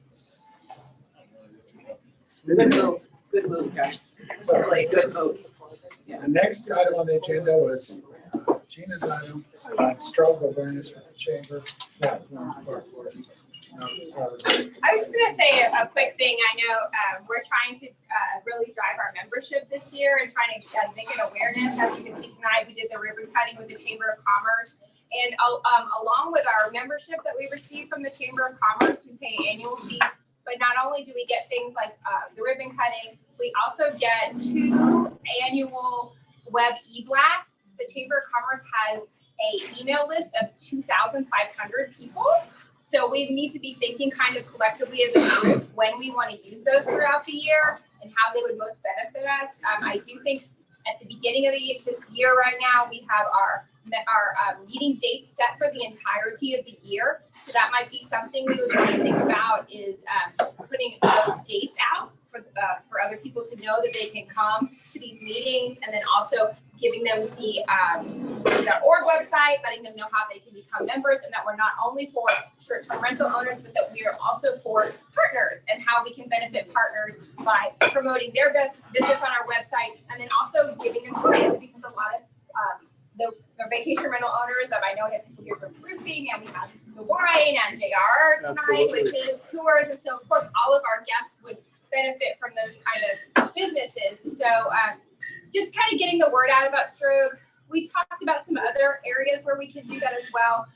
Good move, guys. Really good move. The next item on the agenda was Gina's item on stroke awareness with the chamber platform. I was going to say a quick thing. I know we're trying to really drive our membership this year and trying to make an awareness. As you can see tonight, we did the ribbon cutting with the Chamber of Commerce. And along with our membership that we receive from the Chamber of Commerce, we pay annual fees. But not only do we get things like the ribbon cutting, we also get 2 annual web e-blasts. The Chamber of Commerce has an email list of 2,500 people. So we need to be thinking kind of collectively as a group when we want to use those throughout the year and how they would most benefit us. I do think at the beginning of this year right now, we have our meeting dates set for the entirety of the year. So that might be something we would really think about is putting those dates out for other people to know that they can come to these meetings, and then also giving them the org website, letting them know how they can become members, and that we're not only for short-term rental owners, but that we are also for partners and how we can benefit partners by promoting their business on our website, and then also giving them grants, because a lot of the vacation rental owners, I know we have people here from roofing, and we have the wine and JR tonight, Absolutely. which is tours, and so of course all of our guests would benefit from those kind of businesses. So just kind of getting the word out about stroke. We talked about some other areas where we can do that as well.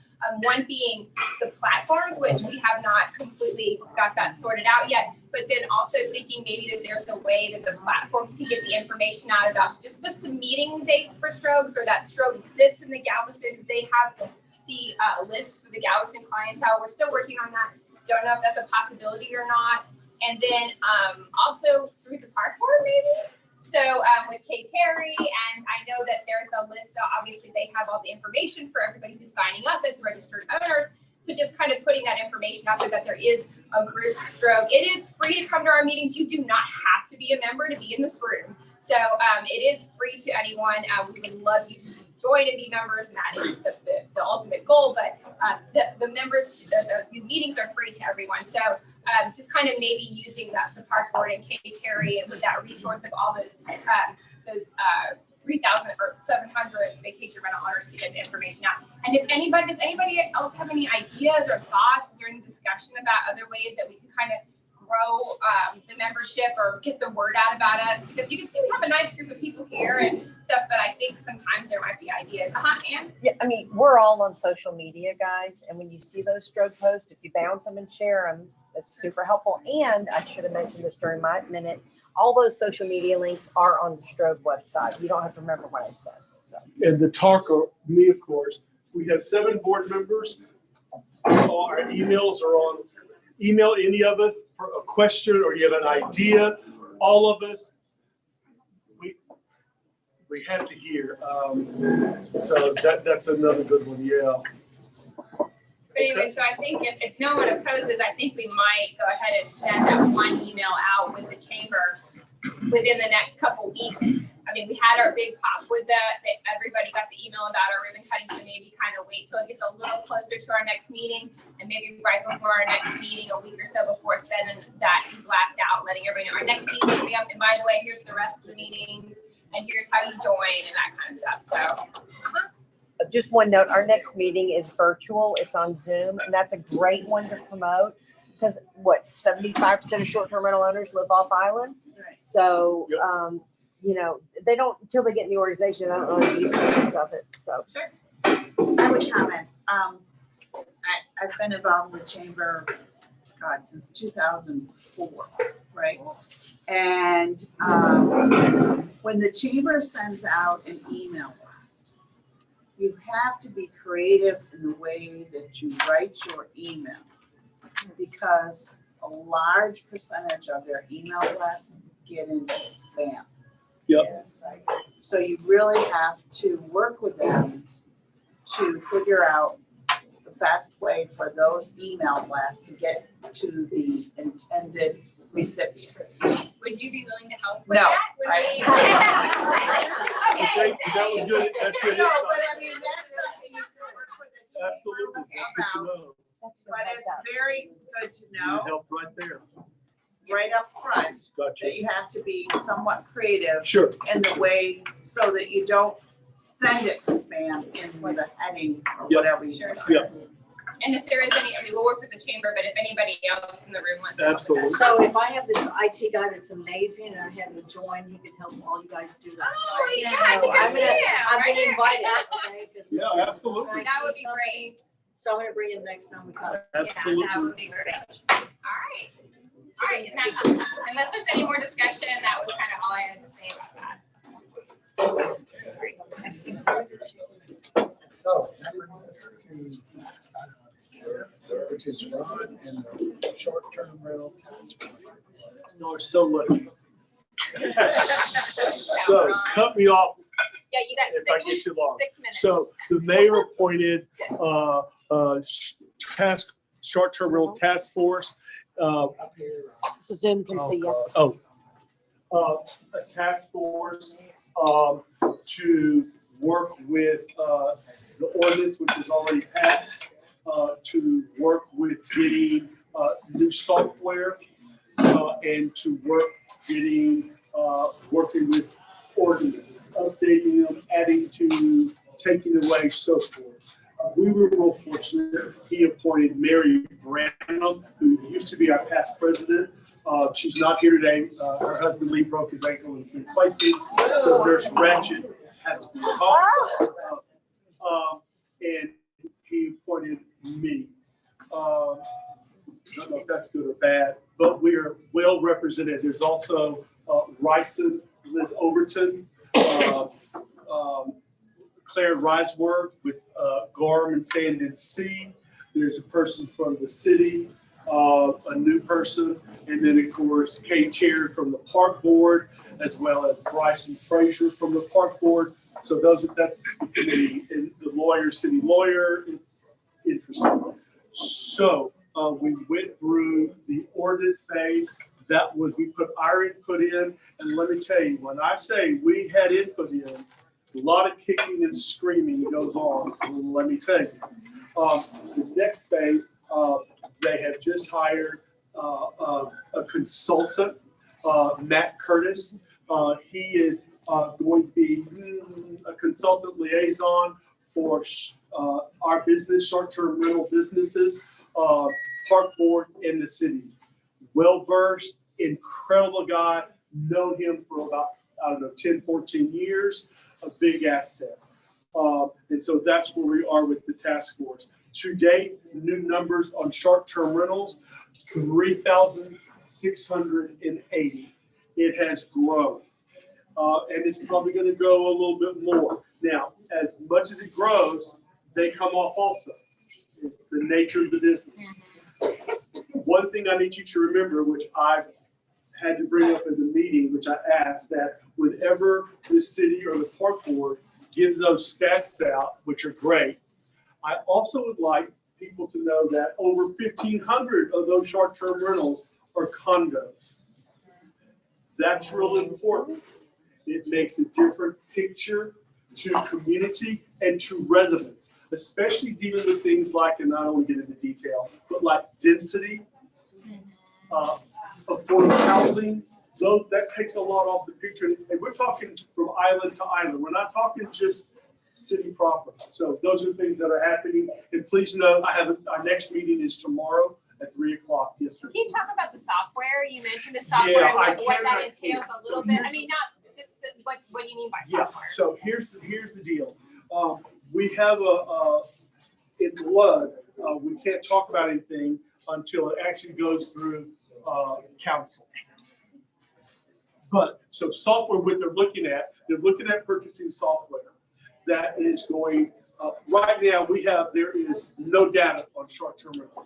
One being the platforms, which we have not completely got that sorted out yet, but then also thinking maybe that there's a way that the platforms can get the information out about just the meeting dates for strokes, or that stroke exists in the Galveston. They have the list for the Galveston clientele. We're still working on that. Don't know if that's a possibility or not. And then also through the park board, maybe. So with Kay Terry, and I know that there's a list, obviously they have all the information for everybody who's signing up as registered owners. So just kind of putting that information out there that there is a group stroke. It is free to come to our meetings. You do not have to be a member to be in this room. So it is free to anyone. We would love you to join and be members, and that is the ultimate goal. But the members, the meetings are free to everyone. So just kind of maybe using the park board and Kay Terry and with that resource of all those 3,000 or 700 vacation rental owners to get the information out. And does anybody else have any ideas or thoughts? Is there any discussion about other ways that we can kind of grow the membership or get the word out about us? Because you can see we have a nice group of people here and stuff, but I think sometimes there might be ideas. Ann? Yeah, I mean, we're all on social media, guys, and when you see those stroke posts, if you bounce them and share them, it's super helpful. And I should have mentioned this during my minute. All those social media links are on the stroke website. You don't have to remember what I said. And the talker, me, of course, we have 7 board members. All our emails are on, email any of us for a question or you have an idea. All of us, we have to hear. So that's another good one, yeah. But anyway, so I think if no one opposes, I think we might go ahead and send that one email out with the chamber within the next couple weeks. I mean, we had our big pop with that. Everybody got the email about our ribbon cutting, so maybe kind of wait till it gets a little closer to our next meeting, and maybe right before our next meeting, a week or so before, sending that blast out, letting everybody know our next meeting will be up. And by the way, here's the rest of the meetings, and here's how you join and that kind of stuff. So. Just one note, our next meeting is virtual. It's on Zoom, and that's a great one to promote because 75% of short-term rental owners live off island. So, you know, they don't, until they get in the organization, they don't know the usefulness of it, so. Sure. I would comment, I've been involved in the chamber, God, since 2004, right? And when the chamber sends out an email blast, you have to be creative in the way that you write your email, because a large percentage of their email blasts get into spam. Yep. Yes, I agree. So you really have to work with them to figure out the best way for those email blasts to get to the intended recipient. Would you be willing to help with No, that? Okay. That was good. That's good. No, but I mean, that's something you can work with the chamber Absolutely. That's good to know. But it's very good to You know help right there. right up front Gotcha. that you have to be somewhat creative Sure. in the way so that you don't send it to spam in with a heading or Yep. whatever you Yep. And if there is any, I mean, we'll work with the chamber, but if anybody else in the room wants to help with that. Absolutely. So if I have this IT guy that's amazing and I have him join, he can help all you guys do that. Oh, yeah, So I think I I'm see gonna, him I've right been here. invited. Okay, 'cause Yeah, we're absolutely. an IT That would be company. great. So I'm gonna bring him next time we come. Yeah, that Absolutely. would be great. All right. All right, and that's, unless there's any more discussion, that was kind of all I had to say about that. So that brings us to, which is Ron and the short-term rental task force. Y'all are so lucky. So cut me off Yeah, you got if I get too long. 6 minutes. So the mayor appointed short-term rental task force. Up here, So Zoom can see you. A task force to work with the ordinance, which is already passed, to work with getting new software, and to work getting working with ordinance, updating them, adding to, taking away, so forth. We were real fortunate. He appointed Mary Branham, who used to be our past president. She's not here today. Her husband Lee broke his ankle in 3 places, so Nurse Ratchet has to be called. And he appointed me. I don't know if that's good or bad, but we are well represented. There's also Ryson, Liz Overton, Claire Riseworth with Gorham and Sand Sea. There's a person from the city, a new person, and then of course Kay Terry from the park board, as well as Bryson Frazier from the park board. So that's the committee, and the lawyer, city lawyer. It's interesting. So we went through the ordinance phase. That was, we put our input in, and let me tell you, when I say we had input in, a lot of kicking and screaming goes on. Let me tell you. The next phase, they have just hired a consultant, Matt Curtis. He is going to be a consultant liaison for our business, short-term rental businesses, park board in the city. Well-versed, incredible guy, known him for about, 10, 14 years, a big asset. And so that's where we are with the task force. To date, new numbers on short-term rentals, 3,680. It has grown. And it's probably gonna grow a little bit more. Now, as much as it grows, they come off also. It's the nature of the business. One thing I need you to remember, which I've had to bring up in the meeting, which I asked, that whenever the city or the park board gives those stats out, which are great, I also would like people to know that over 1,500 of those short-term rentals are condos. That's really important. It makes a different picture to community and to residents, especially dealing with things like, and I don't want to get into detail, but like density, affordable housing, that takes a lot off the picture. And we're talking from island to island. We're not talking just city proper. So those are things that are happening. And please know, our next meeting is tomorrow at 3 o'clock. Yes, sir. Can you talk about the software? You mentioned the software Yeah, and what that entails a little bit. I mean, not just what do you mean by software? So here's the deal. We have in blood, we can't talk about anything until it actually goes through council. But so software, what they're looking at purchasing software that is going, right now there is no data on short-term rental.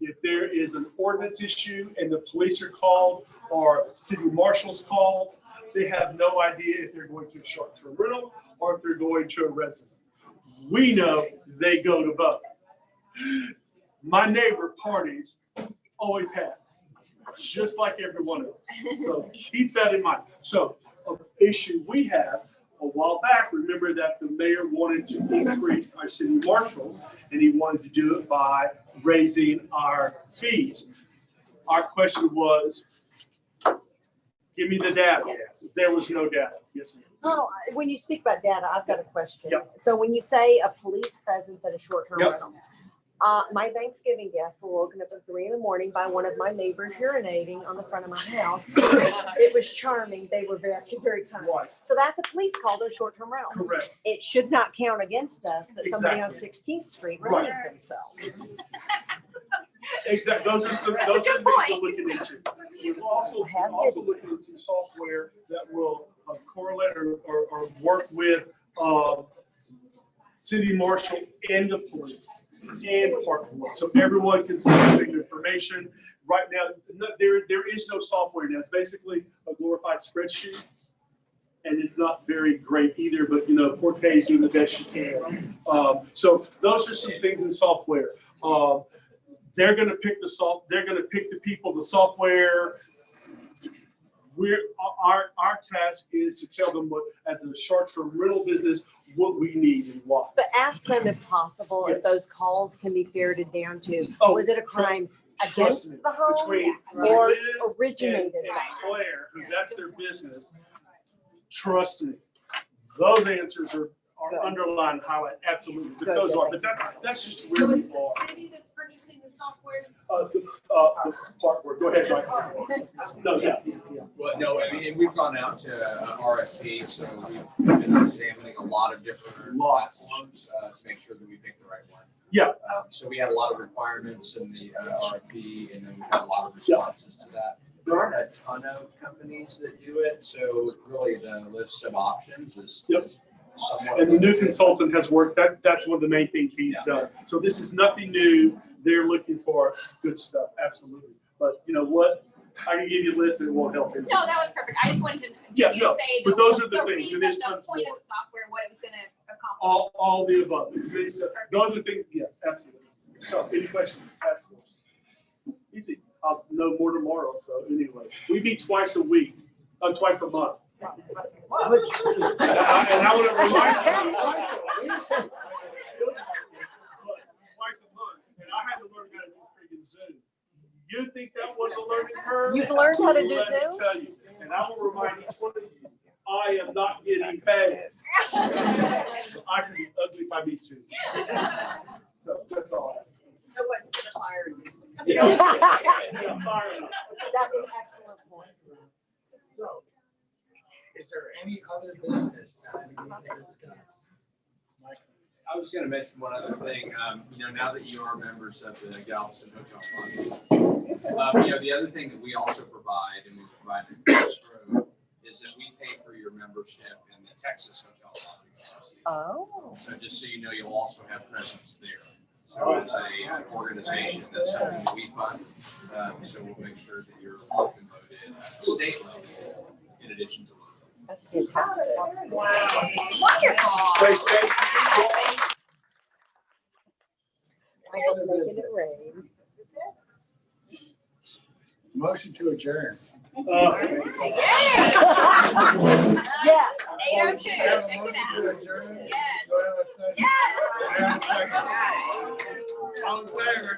If there is an ordinance issue and the police are called or city marshals called, they have no idea if they're going to a short-term rental or if they're going to a resident. We know they go to both. My neighbor parties always has, just like everyone else. So keep that in mind. So an issue we have a while back, remember that the mayor wanted to increase our city marshals and he wanted to do it by raising our fees. Our question was, give me the data. There was no data. Yes, ma'am. Oh, when you speak about data, I've got a question. Yep. So when you say a police presence at a short-term Yep. rental, my Thanksgiving guests were woken up at 3 a.m. by one of my neighbors urinating on the front of my house. It was charming. They were actually very kind. Right. So that's a police call to a short-term rental. Correct. It should not count against us that somebody on Exactly. 16th Street Right. relieved themselves. Exactly. Those are That's things a good we're point. looking into. We're also looking into software that will correlate or work with city marshal and the police and park board, so everyone can see the same information. Right now, there is no software now. It's basically a glorified spreadsheet, and it's not very great either. But Porte is doing the best you can. So those are some things in software. They're going to pick They're going to pick the people, the software. Our task is to tell them what, as a short-term rental business, what we need and why. But ask them if possible, if Yes. those calls can be ferreted down to, Oh, was it a crime Trust against me, the home between or Liz originated and by? Claire, who that's their business, trust me, those answers are underlined, highlight, absolutely. But Good. those are, but that's just where we are. City that's purchasing the software. The park board, go ahead, Mike. No, yeah. Well, no, I mean, and we've gone out to RSP, so we've been examining a lot of different Lots. platforms to make sure that we pick the right one. Yeah. So we had a lot of requirements in the RFP, and then we had a lot of responses to that. There aren't a ton of companies that do it, so really the list of options is Yep. somewhat. And the new consultant has worked, that's one of the main things he's done. So this is nothing new. They're looking for good stuff, absolutely. But you know what? I can give you a list and it won't help you. No, that was perfect. I just wanted to Yeah, you no, to say but those are the things. reason, It is the tons point more. of the software, what it was going to accomplish. All the above. It's many stuff. Those are things, yes, absolutely. So any questions? Ask us. Easy. I'll know more tomorrow. So anyway, we meet twice a week, twice a month. Whoa. And I want to remind you. Twice a month. And I had to learn how to do freaking Zoom. You think that was a learning curve? You've learned how to do Let me Zoom? tell you. And I will remind each one of you, I am not getting paid. So I can be ugly if I need to. So that's all. No one's gonna fire you. Yeah. That's Fire enough. an excellent point. So, is there any other business that we need to discuss? Mike? I was going to mention one other thing. Now that you are members of the Galveston Hotel Fund, the other thing that we also provide, and we provide in Coast Road, is that we pay for your membership in the Texas Hotel Lobby Association. Oh. So just so you know, you'll also have presence there. So it's an organization that's something that we fund. So we'll make sure that you're locked and loaded at the state level in addition to. That's fantastic. Wow. Wonderful. Great, thank you. I was making it rain. Motion to adjourn. Yes. Yes. 8:02. Check it out. Motion to adjourn. Yes. Do I have a second? Yes. Do I have a second? All in favor?